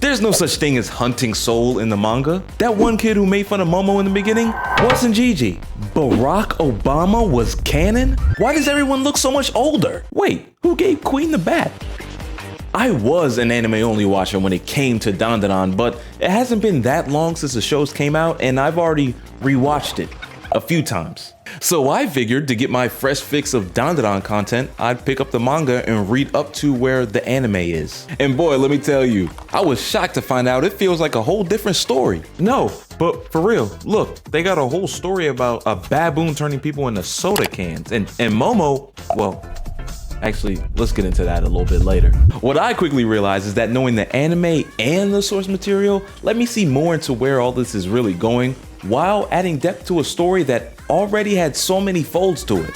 There's no such thing as hunting soul in the manga. That one kid who made fun of Momo in the beginning wasn't Gigi. Barack Obama was canon? Why does everyone look so much older? Wait, who gave Queen the bat? I was an anime-only watcher when it came to Dandadan, but it hasn't been that long since the shows came out and I've already rewatched it a few times. So I figured to get my fresh fix of Dandadan content, I'd pick up the manga and read up to where the anime is. And boy, let me tell you, I was shocked to find out it feels like a whole different story. No, but for real, look, they got a whole story about a baboon turning people into soda cans. And Momo, well, actually, let's get into that a little bit later. What I quickly realized is that knowing the anime and the source material let me see more into where all this is really going, while adding depth to a story that already had so many folds to it.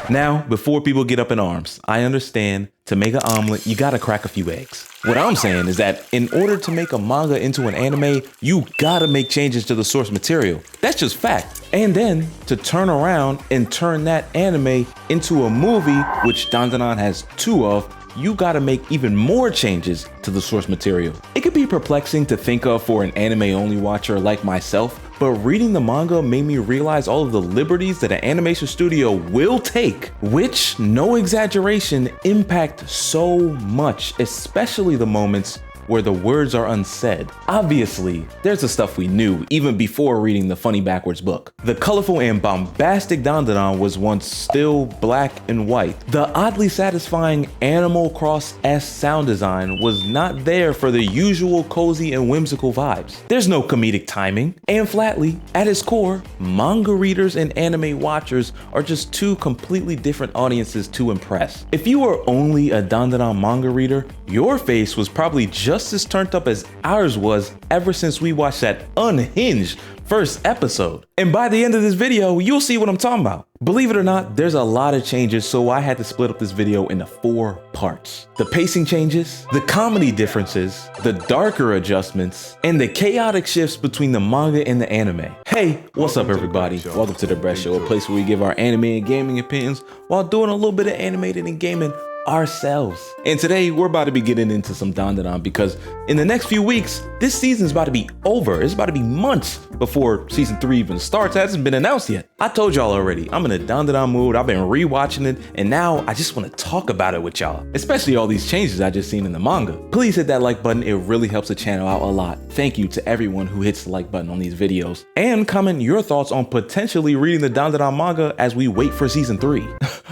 Now, before people get up in arms, I understand to make an omelet, you gotta crack a few eggs. What I'm saying is that in order to make a manga into an anime, you gotta make changes to the source material. That's just fact. And then to turn around and turn that anime into a movie, which Dandadan has 2 of, you gotta make even more changes to the source material. It could be perplexing to think of for an anime-only watcher like myself, but reading the manga made me realize all of the liberties that an animation studio will take, which, no exaggeration, impact so much, especially the moments where the words are unsaid. Obviously, there's the stuff we knew even before reading the funny backwards book. The colorful and bombastic Dandadan was once still black and white. The oddly satisfying Animal Cross-esque sound design was not there for the usual cozy and whimsical vibes. There's no comedic timing, and flatly, at its core, manga readers and anime watchers are just 2 completely different audiences to impress. If you were only a Dandadan manga reader, your face was probably just as turned up as ours was ever since we watched that unhinged first episode. And by the end of this video, you'll see what I'm talking about. Believe it or not, there's a lot of changes, so I had to split up this video into 4 parts. The pacing changes, the comedy differences, the darker adjustments, and the chaotic shifts between the manga and the anime. Hey, what's up everybody? Welcome to The Breast Show, a place where we give our anime and gaming opinions while doing a little bit of animated and gaming ourselves. And today we're about to be getting into some Dandadan because in the next few weeks, this season's about to be over. It's about to be months before season 3 even starts. It hasn't been announced yet. I told y'all already, I'm in a Dandadan mood. I've been rewatching it and now I just want to talk about it with y'all, especially all these changes I just seen in the manga. Please hit that like button. It really helps the channel out a lot. Thank you to everyone who hits the like button on these videos, and comment your thoughts on potentially reading the Dandadan manga as we wait for season 3.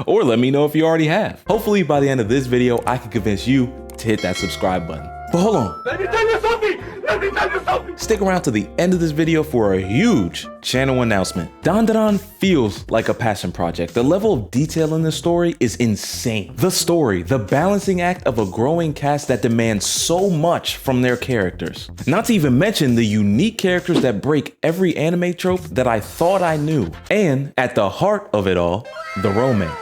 Or let me know if you already have. Hopefully by the end of this video, I can convince you to hit that subscribe button. But hold on. Let me tell you something! Let me tell you something! Stick around to the end of this video for a huge channel announcement. Dandadan feels like a passion project. The level of detail in this story is insane. The story, the balancing act of a growing cast that demands so much from their characters. Not to even mention the unique characters that break every anime trope that I thought I knew. And at the heart of it all, the romance.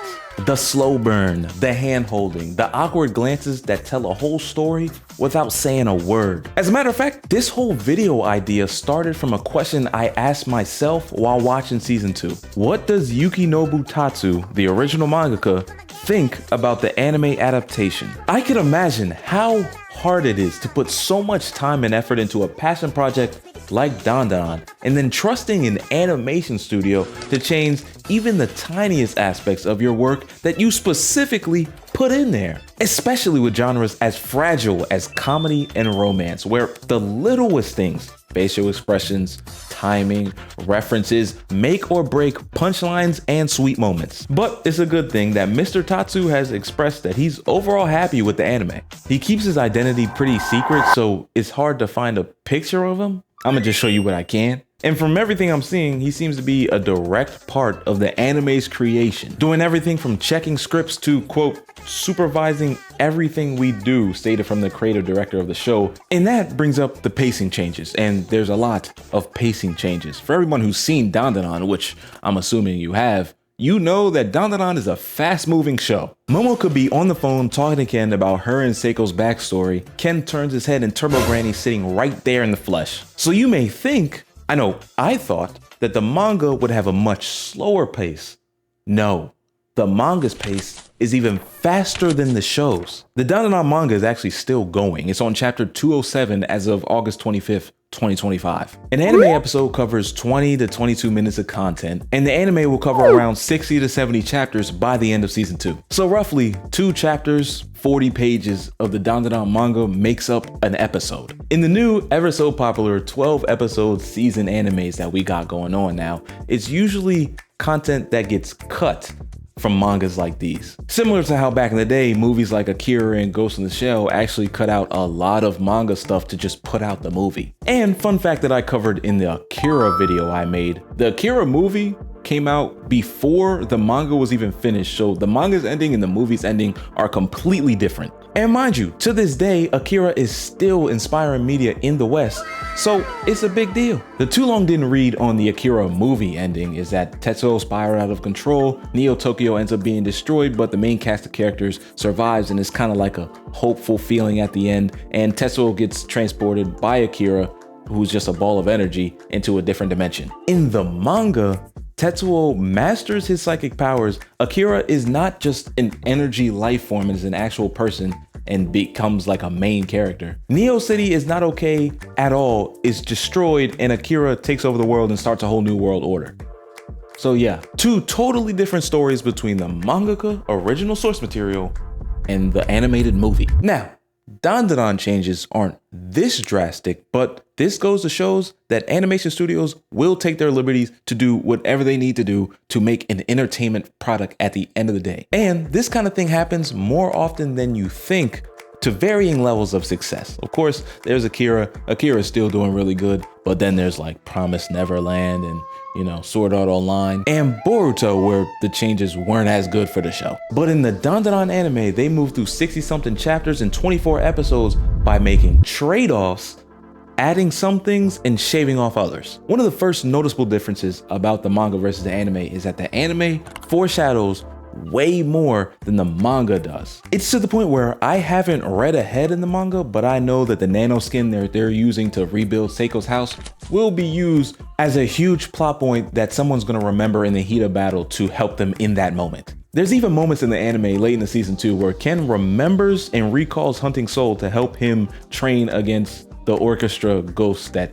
The slow burn, the hand holding, the awkward glances that tell a whole story without saying a word. As a matter of fact, this whole video idea started from a question I asked myself while watching season 2. What does Yukinobu Tatsu, the original mangaka, think about the anime adaptation? I could imagine how hard it is to put so much time and effort into a passion project like Dandadan, and then trusting an animation studio to change even the tiniest aspects of your work that you specifically put in there. Especially with genres as fragile as comedy and romance, where the littlest things, facial expressions, timing, references, make or break punchlines and sweet moments. But it's a good thing that Mr. Tatsu has expressed that he's overall happy with the anime. He keeps his identity pretty secret, so it's hard to find a picture of him. I'm gonna just show you what I can. And from everything I'm seeing, he seems to be a direct part of the anime's creation, doing everything from checking scripts to, quote, supervising everything we do, stated from the creative director of the show. And that brings up the pacing changes, and there's a lot of pacing changes. For everyone who's seen Dandadan, which I'm assuming you have, you know that Dandadan is a fast-moving show. Momo could be on the phone talking to Ken about her and Seiko's backstory. Ken turns his head and Turbo Granny's sitting right there in the flesh. So you may think, I thought that the manga would have a much slower pace. No, the manga's pace is even faster than the show's. The Dandadan manga is actually still going. It's on chapter 207 as of August 25th, 2025. An anime episode covers 20 to 22 minutes of content, and the anime will cover around 60 to 70 chapters by the end of season 2. So roughly 2 chapters, 40 pages of the Dandadan manga makes up an episode. In the new, ever so popular 12 episode season animes that we got going on now, it's usually content that gets cut from mangas like these. Similar to how back in the day, movies like Akira and Ghost in the Shell actually cut out a lot of manga stuff to just put out the movie. And fun fact that I covered in the Akira video I made, the Akira movie came out before the manga was even finished, so the manga's ending and the movie's ending are completely different. And mind you, to this day, Akira is still inspiring media in the West, so it's a big deal. The too long didn't read on the Akira movie ending is that Tetsuo spiraled out of control, Neo Tokyo ends up being destroyed, but the main cast of characters survives and it's kind of like a hopeful feeling at the end, and Tetsuo gets transported by Akira, who's just a ball of energy, into a different dimension. In the manga, Tetsuo masters his psychic powers. Akira is not just an energy life form, as an actual person and becomes like a main character. Neo City is not okay at all, is destroyed, and Akira takes over the world and starts a whole new world order. So yeah, 2 totally different stories between the mangaka original source material and the animated movie. Now, Dandadan changes aren't this drastic, but this goes to shows that animation studios will take their liberties to do whatever they need to do to make an entertainment product at the end of the day. And this kind of thing happens more often than you think, to varying levels of success. Of course, there's Akira. Akira is still doing really good, but then there's like Promised Neverland and, you know, Sword Art Online, and Boruto, where the changes weren't as good for the show. But in the Dandadan anime, they moved through 60-something chapters and 24 episodes by making trade-offs, adding some things and shaving off others. One of the first noticeable differences about the manga versus the anime is that the anime foreshadows way more than the manga does. It's to the point where I haven't read ahead in the manga, but I know that the nanoskin they're using to rebuild Seiko's house will be used as a huge plot point that someone's gonna remember in the heat of battle to help them in that moment. There's even moments in the anime late in the season 2 where Ken remembers and recalls Hunting Soul to help him train against the orchestra ghosts that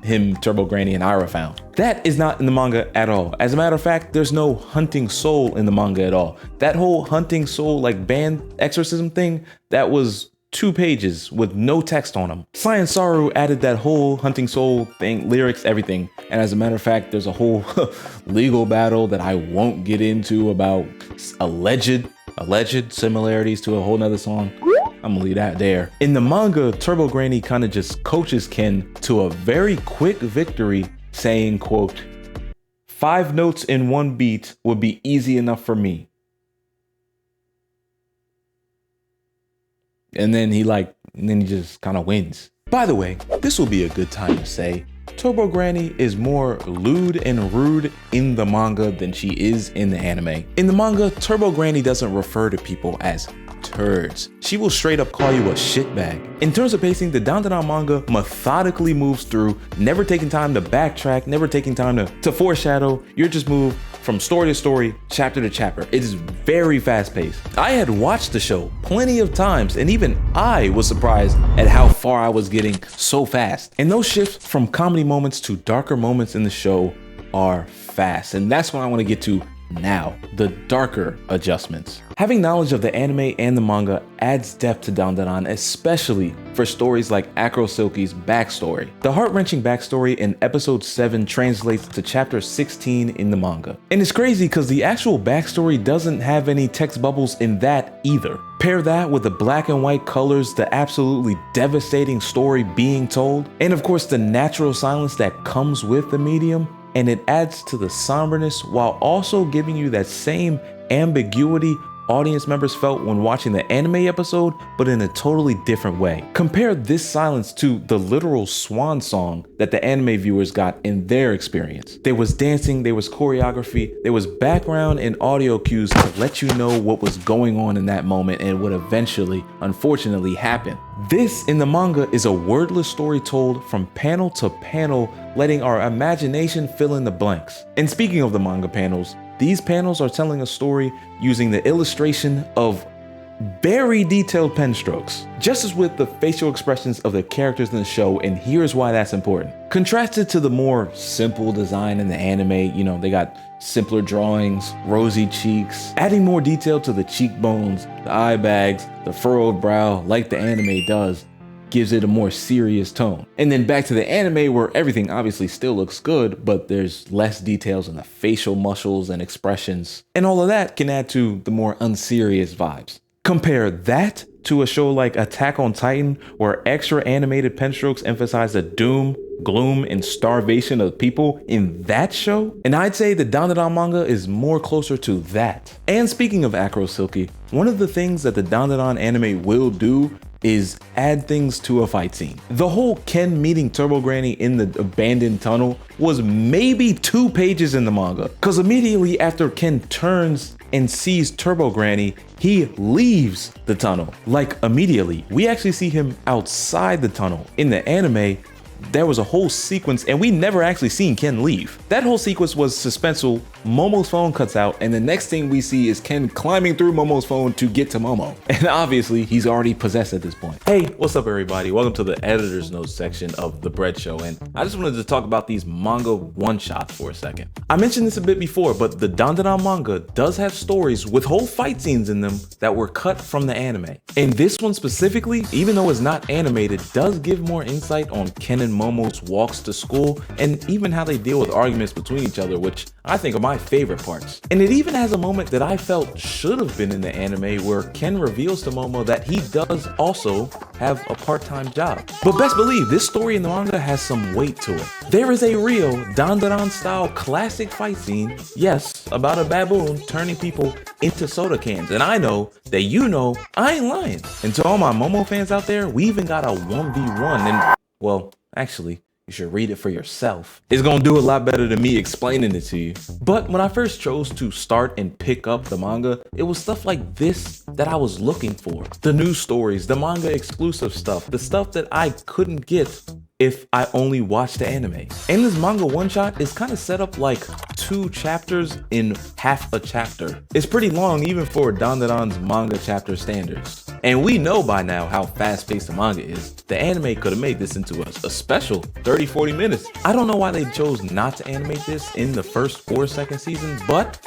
him, Turbo Granny, and Ira found. That is not in the manga at all. As a matter of fact, there's no Hunting Soul in the manga at all. That whole Hunting Soul like band exorcism thing, that was 2 pages with no text on them. Science Saru added that whole Hunting Soul thing, lyrics, everything. And as a matter of fact, there's a whole legal battle that I won't get into about alleged similarities to a whole nother song. I'm gonna leave that there. In the manga, Turbo Granny kind of just coaches Ken to a very quick victory, saying, quote, 5 notes in 1 beat would be easy enough for me. And then he just kind of wins. By the way, this will be a good time to say, Turbo Granny is more lewd and rude in the manga than she is in the anime. In the manga, Turbo Granny doesn't refer to people as turds. She will straight up call you a shitbag. In terms of pacing, the Dandadan manga methodically moves through, never taking time to backtrack, never taking time to foreshadow. You're just moved from story to story, chapter to chapter. It is very fast paced. I had watched the show plenty of times, and even I was surprised at how far I was getting so fast. And those shifts from comedy moments to darker moments in the show are fast. And that's what I want to get to now, the darker adjustments. Having knowledge of the anime and the manga adds depth to Dandadan, especially for stories like Acro Silky's backstory. The heart-wrenching backstory in episode 7 translates to chapter 16 in the manga. And it's crazy because the actual backstory doesn't have any text bubbles in that either. Pair that with the black and white colors, the absolutely devastating story being told, and of course the natural silence that comes with the medium, and it adds to the somberness while also giving you that same ambiguity audience members felt when watching the anime episode, but in a totally different way. Compare this silence to the literal swan song that the anime viewers got in their experience. There was dancing, there was choreography, there was background and audio cues to let you know what was going on in that moment and would eventually, unfortunately, happen. This in the manga is a wordless story told from panel to panel, letting our imagination fill in the blanks. And speaking of the manga panels, these panels are telling a story using the illustration of very detailed pen strokes, just as with the facial expressions of the characters in the show, and here's why that's important. Contrasted to the more simple design in the anime, you know, they got simpler drawings, rosy cheeks, adding more detail to the cheekbones, the eye bags, the furrowed brow, like the anime does, gives it a more serious tone. And then back to the anime where everything obviously still looks good, but there's less details in the facial muscles and expressions, and all of that can add to the more unserious vibes. Compare that to a show like Attack on Titan, where extra animated pen strokes emphasize the doom, gloom, and starvation of people in that show, and I'd say the Dandadan manga is more closer to that. And speaking of Acro Silky, one of the things that the Dandadan anime will do is add things to a fight scene. The whole Ken meeting Turbo Granny in the abandoned tunnel was maybe 2 pages in the manga, because immediately after Ken turns and sees Turbo Granny, he leaves the tunnel. Like immediately. We actually see him outside the tunnel. In the anime, there was a whole sequence and we never actually seen Ken leave. That whole sequence was suspenseful. Momo's phone cuts out and the next thing we see is Ken climbing through Momo's phone to get to Momo. And obviously he's already possessed at this point. Hey, what's up everybody? Welcome to the editor's notes section of The Bread Show, and I just wanted to talk about these manga one-shots for a second. I mentioned this a bit before, but the Dandadan manga does have stories with whole fight scenes in them that were cut from the anime. And this one specifically, even though it's not animated, does give more insight on Ken and Momo's walks to school and even how they deal with arguments between each other, which I think are my favorite parts. And it even has a moment that I felt should have been in the anime where Ken reveals to Momo that he does also have a part-time job. But best believe this story in the manga has some weight to it. There is a real Dandadan style classic fight scene, yes, about a baboon turning people into soda cans. And I know that you know I ain't lying. And to all my Momo fans out there, we even got a 1v1 and, well, actually, you should read it for yourself. It's gonna do a lot better than me explaining it to you. But when I first chose to start and pick up the manga, it was stuff like this that I was looking for. The news stories, the manga exclusive stuff, the stuff that I couldn't get if I only watched the anime. And this manga one-shot is kind of set up like 2 chapters in half a chapter. It's pretty long even for Dandadan's manga chapter standards. And we know by now how fast-paced the manga is. The anime could have made this into a special 30-40 minutes. I don't know why they chose not to animate this in the first 4 second seasons, but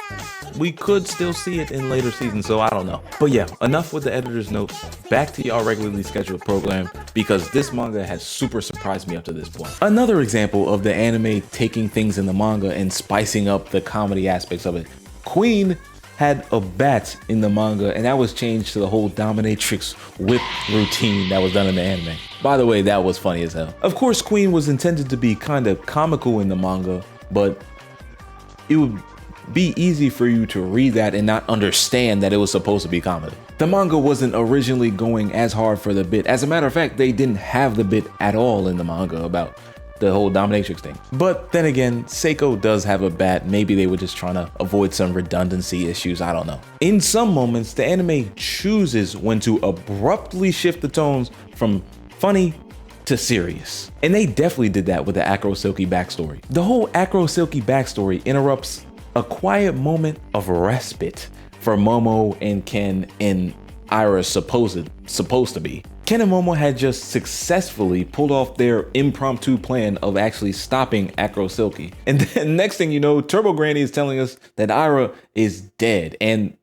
we could still see it in later seasons, so I don't know. But yeah, enough with the editor's notes. Back to y'all regularly scheduled program, because this manga has super surprised me up to this point. Another example of the anime taking things in the manga and spicing up the comedy aspects of it. Queen had a bat in the manga, and that was changed to the whole dominatrix whip routine that was done in the anime. By the way, that was funny as hell. Of course, Queen was intended to be kind of comical in the manga, but it would be easy for you to read that and not understand that it was supposed to be comedy. The manga wasn't originally going as hard for the bit. As a matter of fact, they didn't have the bit at all in the manga about the whole dominatrix thing. But then again, Seiko does have a bat. Maybe they were just trying to avoid some redundancy issues, I don't know. In some moments, the anime chooses when to abruptly shift the tones from funny to serious. And they definitely did that with the Acro Silky backstory. The whole Acro Silky backstory interrupts a quiet moment of respite for Momo and Ken and Ira supposed to be. Ken and Momo had just successfully pulled off their impromptu plan of actually stopping Acro Silky. And then next thing you know, Turbo Granny is telling us that Ira is dead and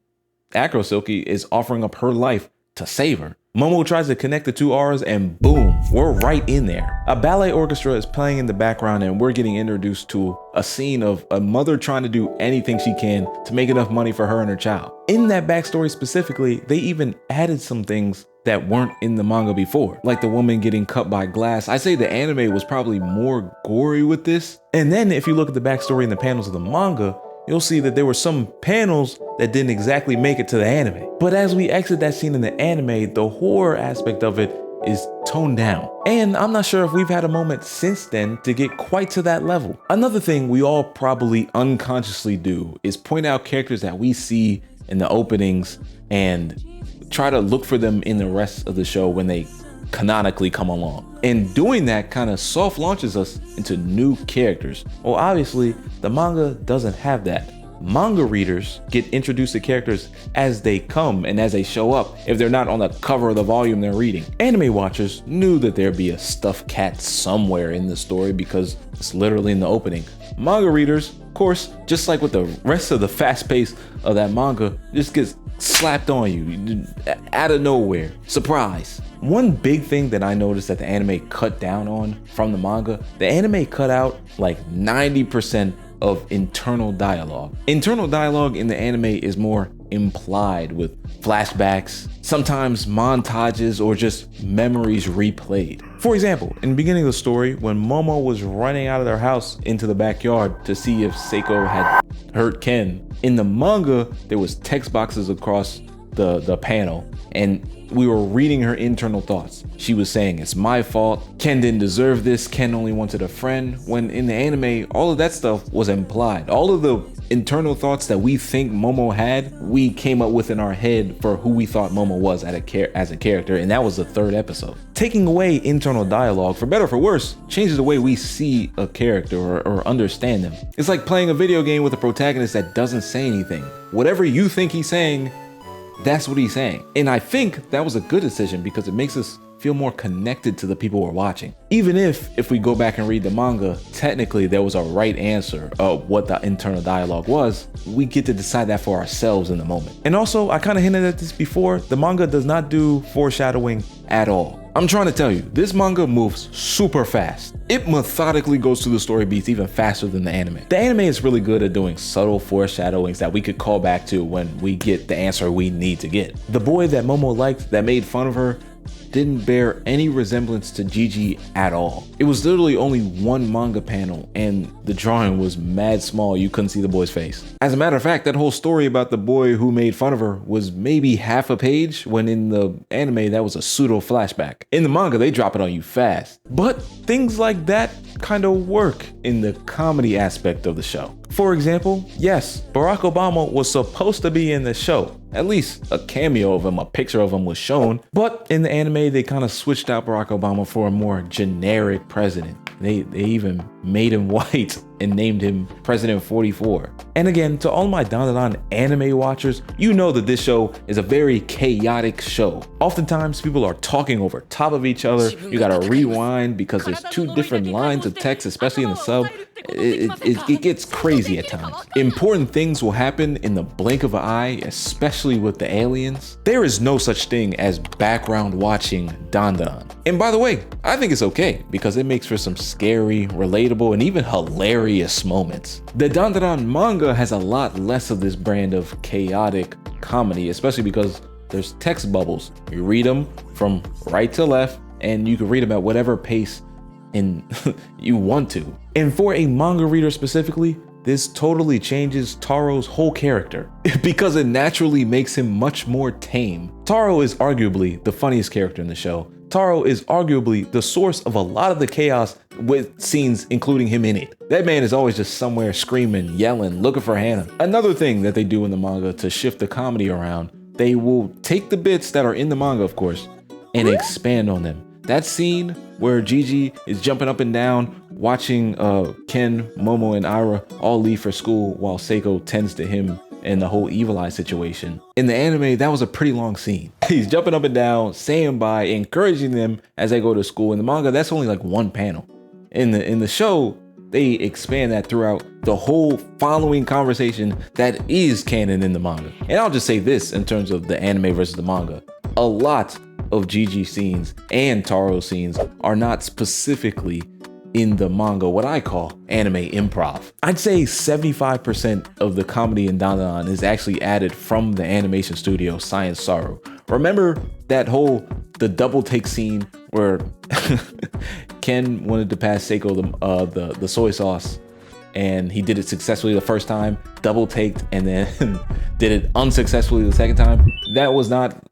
Acro Silky is offering up her life to save her. Momo tries to connect the 2 R's and boom, we're right in there. A ballet orchestra is playing in the background and we're getting introduced to a scene of a mother trying to do anything she can to make enough money for her and her child. In that backstory specifically, they even added some things that weren't in the manga before, like the woman getting cut by glass. I say the anime was probably more gory with this. And then if you look at the backstory in the panels of the manga, you'll see that there were some panels that didn't exactly make it to the anime. But as we exit that scene in the anime, the horror aspect of it is toned down. And I'm not sure if we've had a moment since then to get quite to that level. Another thing we all probably unconsciously do is point out characters that we see in the openings and try to look for them in the rest of the show when they canonically come along. And doing that kind of soft launches us into new characters. Well, obviously the manga doesn't have that. Manga readers get introduced to characters as they come and as they show up if they're not on the cover of the volume they're reading. Anime watchers knew that there'd be a stuffed cat somewhere in the story because it's literally in the opening. Manga readers, of course, just like with the rest of the fast pace of that manga, just gets slapped on you out of nowhere. Surprise. One big thing that I noticed that the anime cut down on from the manga, the anime cut out like 90% of internal dialogue. Internal dialogue in the anime is more implied with flashbacks, sometimes montages, or just memories replayed. For example, in the beginning of the story, when Momo was running out of their house into the backyard to see if Seiko had hurt Ken, in the manga, there was text boxes across the panel, and we were reading her internal thoughts. She was saying, it's my fault, Ken didn't deserve this, Ken only wanted a friend, when in the anime, all of that stuff was implied. All of the internal thoughts that we think Momo had, we came up with in our head for who we thought Momo was as a character, and that was the third episode. Taking away internal dialogue, for better or for worse, changes the way we see a character or understand them. It's like playing a video game with a protagonist that doesn't say anything. Whatever you think he's saying, that's what he's saying. And I think that was a good decision because it makes us feel more connected to the people we're watching. Even if we go back and read the manga, technically there was a right answer of what the internal dialogue was, we get to decide that for ourselves in the moment. And also, I kind of hinted at this before, the manga does not do foreshadowing at all. I'm trying to tell you, this manga moves super fast. It methodically goes through the story beats even faster than the anime. The anime is really good at doing subtle foreshadowings that we could call back to when we get the answer we need to get. The boy that Momo liked that made fun of her didn't bear any resemblance to Gigi at all. It was literally only one manga panel and the drawing was mad small, you couldn't see the boy's face. As a matter of fact, that whole story about the boy who made fun of her was maybe half a page, when in the anime that was a pseudo flashback. In the manga, they drop it on you fast. But things like that kind of work in the comedy aspect of the show. For example, yes, Barack Obama was supposed to be in the show. At least a cameo of him, a picture of him was shown. But in the anime, they kind of switched out Barack Obama for a more generic president. They even made him white and named him President 44. And again, to all my Dandadan anime watchers, you know that this show is a very chaotic show. Oftentimes, people are talking over top of each other. You gotta rewind because there's two different lines of text, especially in the sub. It gets crazy at times. Important things will happen in the blink of an eye, especially with the aliens. There is no such thing as background watching Dandadan. And by the way, I think it's okay because it makes for some scary, relatable, and even hilarious moments. The Dandadan manga has a lot less of this brand of chaotic comedy, especially because there's text bubbles. You read them from right to left, and you can read them at whatever pace and you want to. And for a manga reader specifically, this totally changes Taro's whole character because it naturally makes him much more tame. Taro is arguably the funniest character in the show. Taro is arguably the source of a lot of the chaos with scenes including him in it. That man is always just somewhere screaming, yelling, looking for Hannah. Another thing that they do in the manga to shift the comedy around, they will take the bits that are in the manga, of course, and expand on them. That scene where Gigi is jumping up and down, watching Ken, Momo, and Ira all leave for school while Seiko tends to him and the whole Evil Eye situation. In the anime, that was a pretty long scene. He's jumping up and down, saying bye, encouraging them as they go to school. In the manga, that's only like one panel. In the show, they expand that throughout the whole following conversation that is canon in the manga. And I'll just say this in terms of the anime versus the manga. A lot of Gigi scenes and Taro scenes are not specifically in the manga, what I call anime improv. I'd say 75% of the comedy in Dandadan is actually added from the animation studio Science Saru. Remember that the double take scene where Ken wanted to pass Seiko the soy sauce, and he did it successfully the first time, double taked, and then did it unsuccessfully the second time? That was not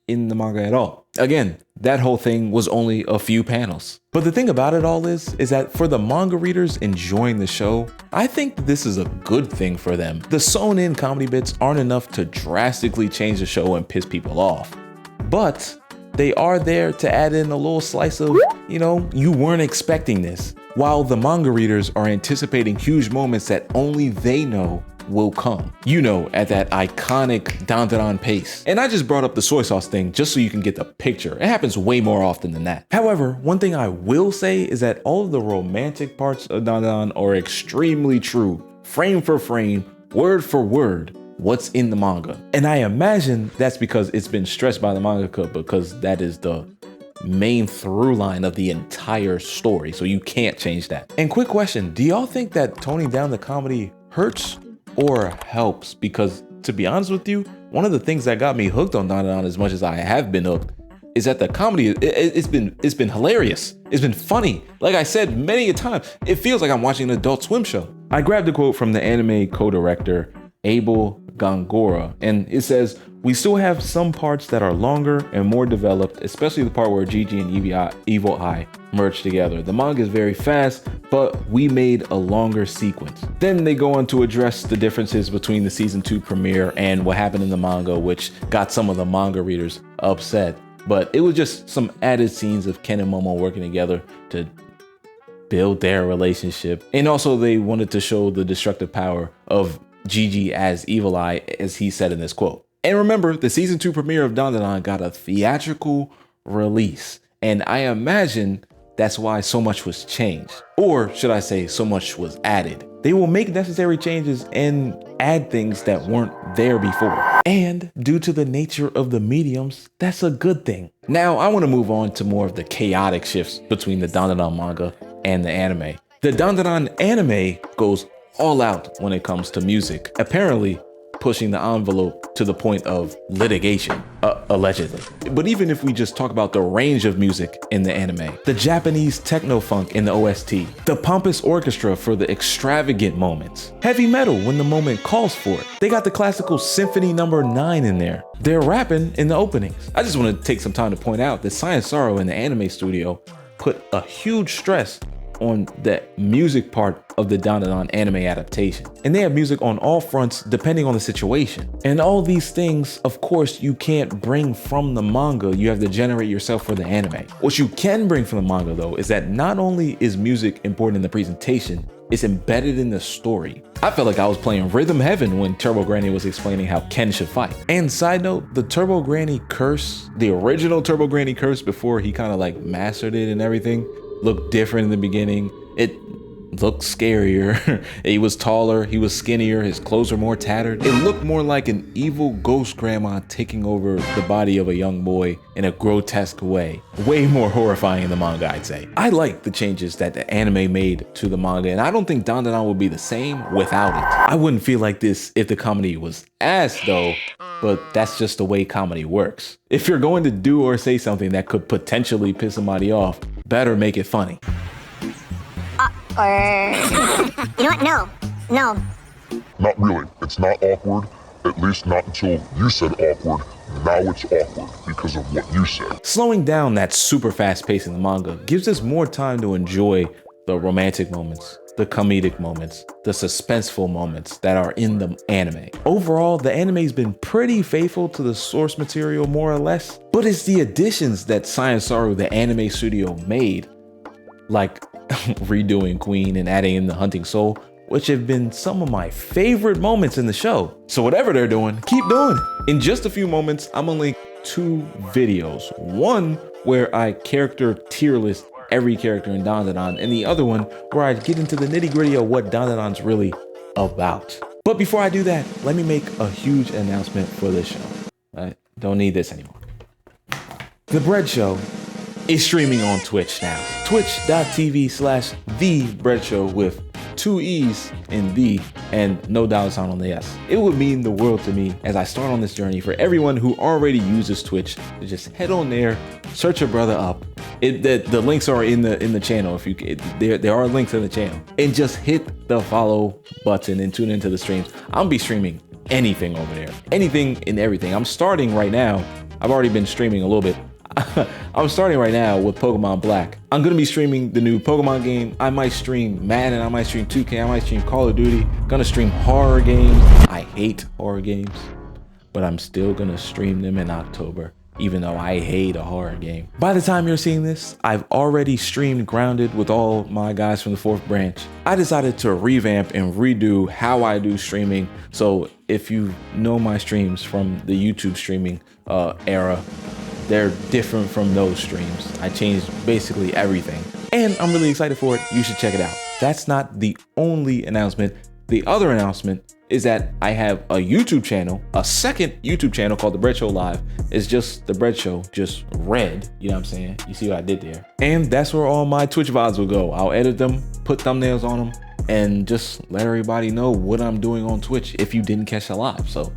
in the manga at all. Again, that whole thing was only a few panels. But the thing about it all is that for the manga readers enjoying the show, I think this is a good thing for them. The sewn in comedy bits aren't enough to drastically change the show and piss people off, but they are there to add in a little slice of, you weren't expecting this. While the manga readers are anticipating huge moments that only they know will come. You know, at that iconic Dandadan pace. And I just brought up the soy sauce thing just so you can get the picture. It happens way more often than that. However, one thing I will say is that all of the romantic parts of Dandadan are extremely true, frame for frame, word for word, what's in the manga. And I imagine that's because it's been stressed by the mangaka, because that is the main through line of the entire story, so you can't change that. And quick question, do y'all think that toning down the comedy hurts or helps? Because to be honest with you, one of the things that got me hooked on Dandadan as much as I have been hooked is that the comedy, it's been hilarious. It's been funny. Like I said many a time, it feels like I'm watching an Adult Swim show. I grabbed a quote from the anime co-director Abel Gongora, and it says, "We still have some parts that are longer and more developed, especially the part where Gigi and Evil Eye merge together. The manga is very fast, but we made a longer sequence." Then they go on to address the differences between the season 2 premiere and what happened in the manga, which got some of the manga readers upset. But it was just some added scenes of Ken and Momo working together to build their relationship. And also they wanted to show the destructive power of Gigi as Evil Eye, as he said in this quote. And remember, the season 2 premiere of Dandadan got a theatrical release. And I imagine that's why so much was changed. Or should I say, so much was added. They will make necessary changes and add things that weren't there before. And due to the nature of the mediums, that's a good thing. Now, I want to move on to more of the chaotic shifts between the Dandadan manga and the anime. The Dandadan anime goes all out when it comes to music, apparently pushing the envelope to the point of litigation, allegedly. But even if we just talk about the range of music in the anime, the Japanese techno-funk in the OST, the pompous orchestra for the extravagant moments, heavy metal when the moment calls for it. They got the classical Symphony number 9 in there. They're rapping in the openings. I just want to take some time to point out that Science Sorrow in the anime studio put a huge stress on the music part of the Dandadan anime adaptation. And they have music on all fronts depending on the situation. And all these things, of course, you can't bring from the manga, you have to generate yourself for the anime. What you can bring from the manga though is that not only is music important in the presentation, it's embedded in the story. I felt like I was playing Rhythm Heaven when Turbo Granny was explaining how Ken should fight. And side note, the Turbo Granny curse, the original Turbo Granny curse before he kind of like mastered it and everything, looked different in the beginning. It looked scarier. He was taller, he was skinnier, his clothes were more tattered. It looked more like an evil ghost grandma taking over the body of a young boy in a grotesque way. Way more horrifying in the manga, I'd say. I like the changes that the anime made to the manga, and I don't think Dandadan would be the same without it. I wouldn't feel like this if the comedy was ass though, but that's just the way comedy works. If you're going to do or say something that could potentially piss somebody off, better make it funny. You know what? No. Not really. It's not awkward. At least not until you said awkward. Now it's awkward because of what you said. Slowing down that super fast pace in the manga gives us more time to enjoy the romantic moments, the comedic moments, the suspenseful moments that are in the anime. Overall, the anime's been pretty faithful to the source material more or less, but it's the additions that Science Sorrow, the anime studio, made, like redoing Queen and adding in the Hunting Soul, which have been some of my favorite moments in the show. So whatever they're doing, keep doing it. In just a few moments, I'm gonna link 2 videos. One where I character tier list every character in Dandadan, and the other one where I get into the nitty gritty of what Dandadan's really about. But before I do that, let me make a huge announcement for this show. I don't need this anymore. The Bread Show is streaming on Twitch now. Twitch.tv/TheBreadShow with 2 E's in the and no $sign on the S. It would mean the world to me as I start on this journey for everyone who already uses Twitch to just head on there, search a brother up. The links are in the channel. If you there are links in the channel, and just hit the follow button and tune into the streams. I'll be streaming anything over there, anything and everything. I'm starting right now. I've already been streaming a little bit. I'm starting right now with Pokemon Black. I'm gonna be streaming the new Pokemon game. I might stream Madden, I might stream 2K, I might stream Call of Duty. Gonna stream horror games. I hate horror games, but I'm still gonna stream them in October. even though I hate a horror game. By the time you're seeing this, I've already streamed Grounded with all my guys from the 4th branch. I decided to revamp and redo how I do streaming. So if you know my streams from the YouTube streaming era, they're different from those streams. I changed basically everything. And I'm really excited for it. You should check it out. That's not the only announcement. The other announcement is that I have a YouTube channel, a second YouTube channel called The Bread Show Live. It's just The Bread Show, just red. You know what I'm saying? You see what I did there? And that's where all my Twitch VODs will go. I'll edit them, put thumbnails on them, and just let everybody know what I'm doing on Twitch if you didn't catch it live. So,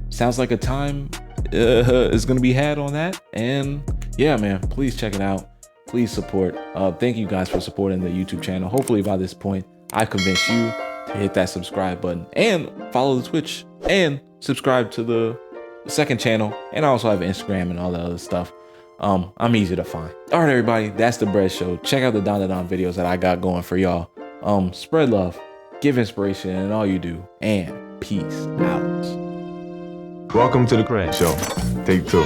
sounds like a time is gonna be had on that. And yeah, man, please check it out. Please support. Thank you guys for supporting the YouTube channel. Hopefully by this point, I've convinced you to hit that subscribe button and follow the Twitch and subscribe to the second channel. And I also have Instagram and all that other stuff. I'm easy to find. All right, everybody, that's The Bread Show. Check out the Dandadan videos that I got going for y'all. Spread love, give inspiration in all you do, and peace out. Welcome to The Bread Show. Take 2.